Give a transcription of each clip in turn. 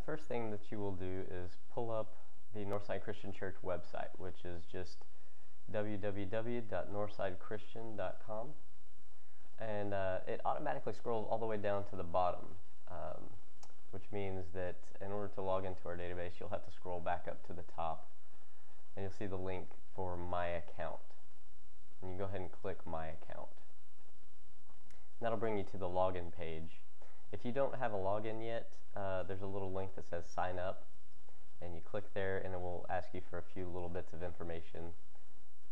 first thing that you will do is pull up the Northside Christian Church website, which is just www.northsidechristian.com, and it automatically scrolls all the way down to the bottom, which means that in order to log into our database, you'll have to scroll back up to the top, and you'll see the link for My Account. And you go ahead and click My Account. And that'll bring you to the login page. If you don't have a login yet, there's a little link that says Sign Up, and you click there, and it will ask you for a few little bits of information.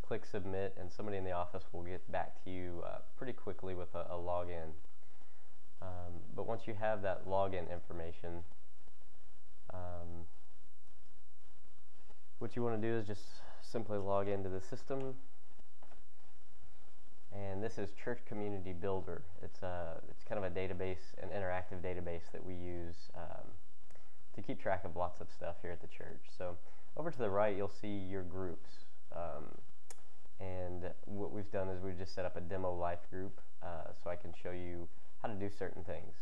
Click Submit, and somebody in the office will get back to you pretty quickly with a login. But once you have that login information, what you want to do is just simply log into the system. And this is Church Community Builder. It's kind of a database, an interactive database that we use to keep track of lots of stuff here at the church. So over to the right, you'll see your groups. And what we've done is we've just set up a demo life group so I can show you how to do certain things.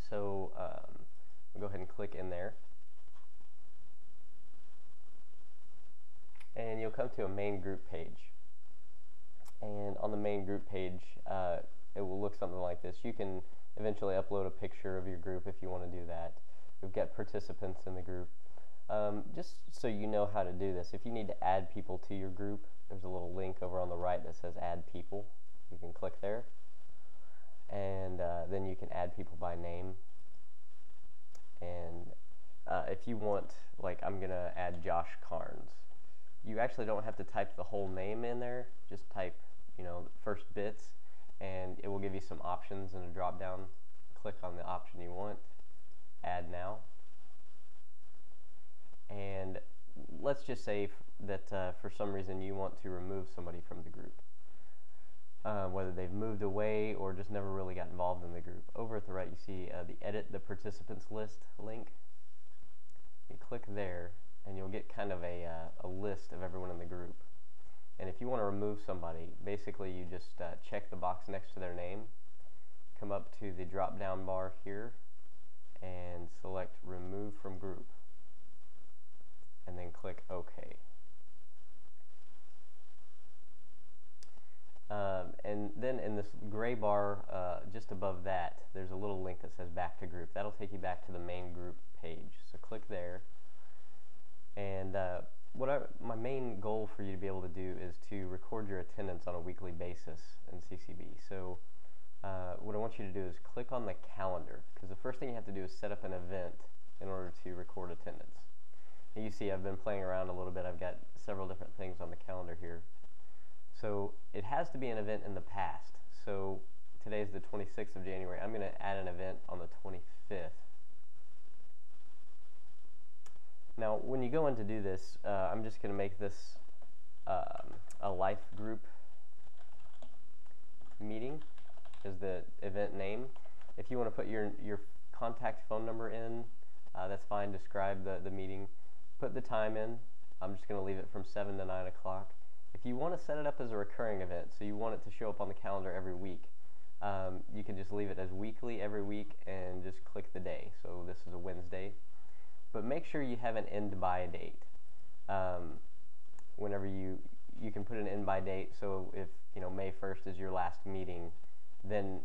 So we'll go ahead and click in there. And you'll come to a main group page. And on the main group page, it will look something like this. You can eventually upload a picture of your group if you want to do that. We've got participants in the group. Just so you know how to do this, if you need to add people to your group, there's a little link over on the right that says Add People. You can click there, and then you can add people by name. And if you want, like I'm going to add Josh Carnes, you actually don't have to type the whole name in there. Just type, first bits, and it will give you some options in a drop down. Click on the option you want, Add Now. And let's just say that for some reason you want to remove somebody from the group, whether they've moved away or just never really got involved in the group. Over at the right, you see the Edit the Participants List link. You click there, and you'll get kind of a list of everyone in the group. And if you want to remove somebody, basically you just check the box next to their name, come up to the drop down bar here, and select Remove from Group, and then click OK. And then in this gray bar just above that, there's a little link that says Back to Group. That'll take you back to the main group page. So click there. And my main goal for you to be able to do is to record your attendance on a weekly basis in CCB. So what I want you to do is click on the calendar, because the first thing you have to do is set up an event in order to record attendance. And you see I've been playing around a little bit. I've got several different things on the calendar here. So it has to be an event in the past. So today's the 26th of January. I'm going to add an event on the 25th. Now, when you go in to do this, I'm just going to make this a life group meeting is the event name. If you want to put your contact phone number in, that's fine. Describe the meeting. Put the time in. I'm just going to leave it from 7 to 9 o'clock. If you want to set it up as a recurring event, so you want it to show up on the calendar every week, you can just leave it as weekly every week and just click the day. So this is a Wednesday. But make sure you have an end by date. Whenever you can put an end by date, so if May 1st is your last meeting, then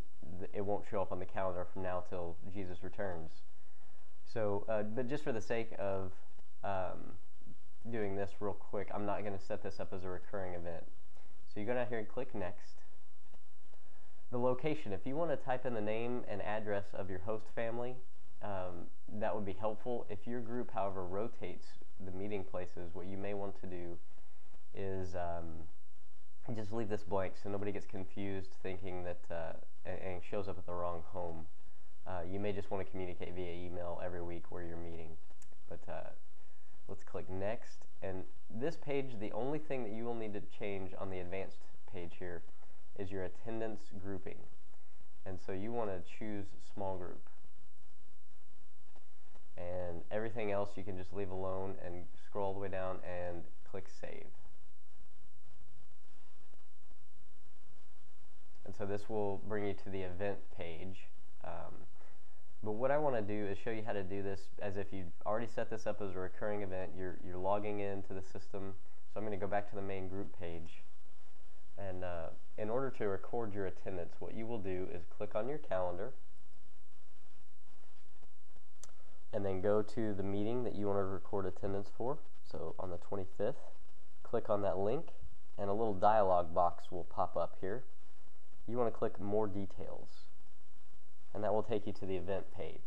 it won't show up on the calendar from now till Jesus returns. So, but just for the sake of doing this real quick, I'm not going to set this up as a recurring event. So you go down here and click Next. The location, if you want to type in the name and address of your host family, that would be helpful. If your group, however, rotates the meeting places, what you may want to do is just leave this blank so nobody gets confused thinking that and shows up at the wrong home. You may just want to communicate via email every week where you're meeting. But let's click Next. And this page, the only thing that you will need to change on the advanced page here is your attendance grouping. And so you want to choose small group. And everything else you can just leave alone and scroll all the way down and click Save. And so this will bring you to the event page. But what I want to do is show you how to do this as if you've already set this up as a recurring event. You're logging into the system. So I'm going to go back to the main group page. And in order to record your attendance, what you will do is click on your calendar and then go to the meeting that you want to record attendance for. So on the 25th, click on that link and a little dialog box will pop up here. You want to click More Details, and that will take you to the event page.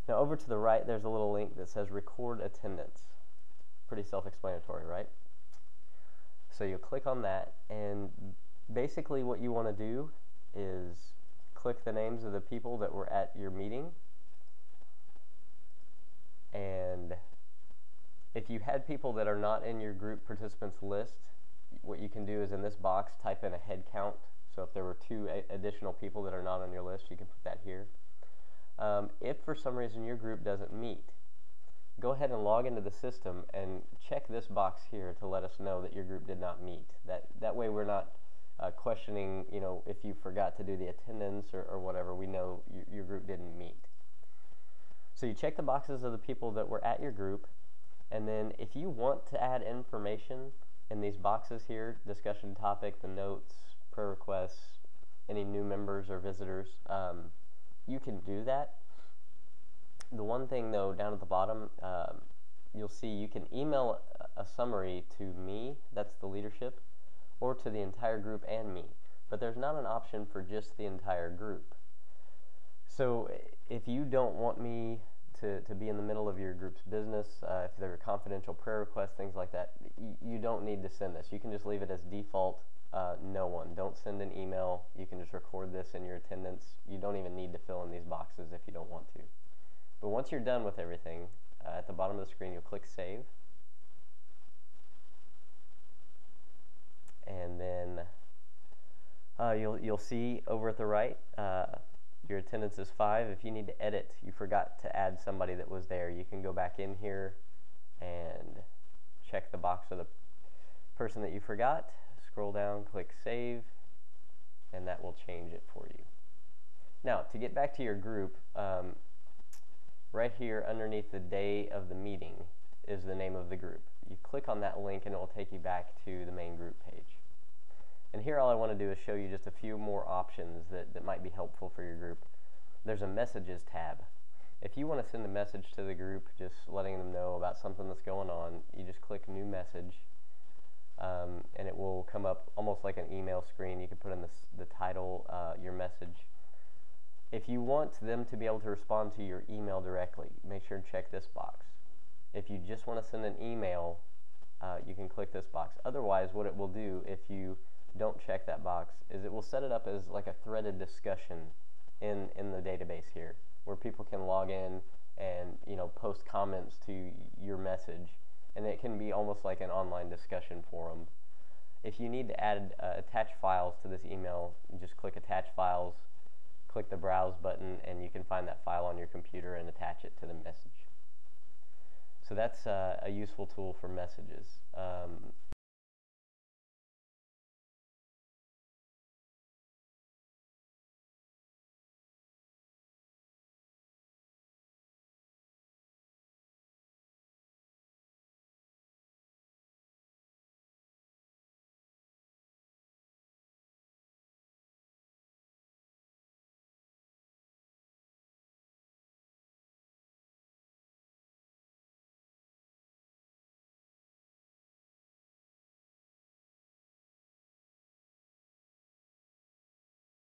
Now over to the right, there's a little link that says Record Attendance. Pretty self-explanatory, right? So you'll click on that, and basically what you want to do is click the names of the people that were at your meeting. And if you had people that are not in your group participants list, what you can do is in this box type in a head count. So if there were 2 additional people that are not on your list, you can put that here. If for some reason your group doesn't meet, go ahead and log into the system and check this box here to let us know that your group did not meet. That way we're not questioning, if you forgot to do the attendance or whatever. We know your group didn't meet. So you check the boxes of the people that were at your group, and then if you want to add information in these boxes here, discussion topic, the notes, prayer requests, any new members or visitors, you can do that. The one thing though, down at the bottom, you'll see you can email a summary to me, that's the leadership, or to the entire group and me, but there's not an option for just the entire group. So if you don't want me to be in the middle of your group's business, if there are confidential prayer requests, things like that, you don't need to send this. You can just leave it as default, no one. Don't send an email. You can just record this in your attendance. You don't even need to fill in these boxes if you don't want to. But once you're done with everything, at the bottom of the screen you'll click Save. And then you'll see over at the right, your attendance is 5. If you need to edit, you forgot to add somebody that was there, you can go back in here and check the box of the person that you forgot, scroll down, click Save, and that will change it for you. Now, to get back to your group, right here underneath the day of the meeting is the name of the group. You click on that link and it will take you back to the main group page. And here all I want to do is show you just a few more options that might be helpful for your group. There's a Messages tab. If you want to send a message to the group, just letting them know about something that's going on, you just click New Message, and it will come up almost like an email screen. You can put in the title, your message. If you want them to be able to respond to your email directly, make sure and check this box. If you just want to send an email, you can click this box. Otherwise, what it will do if you don't check that box is it will set it up as like a threaded discussion in the database here, where people can log in and post comments to your message, and it can be almost like an online discussion forum. If you need to add attach files to this email, you just click Attach Files, click the Browse button, and you can find that file on your computer and attach it to the message. So that's a useful tool for messages.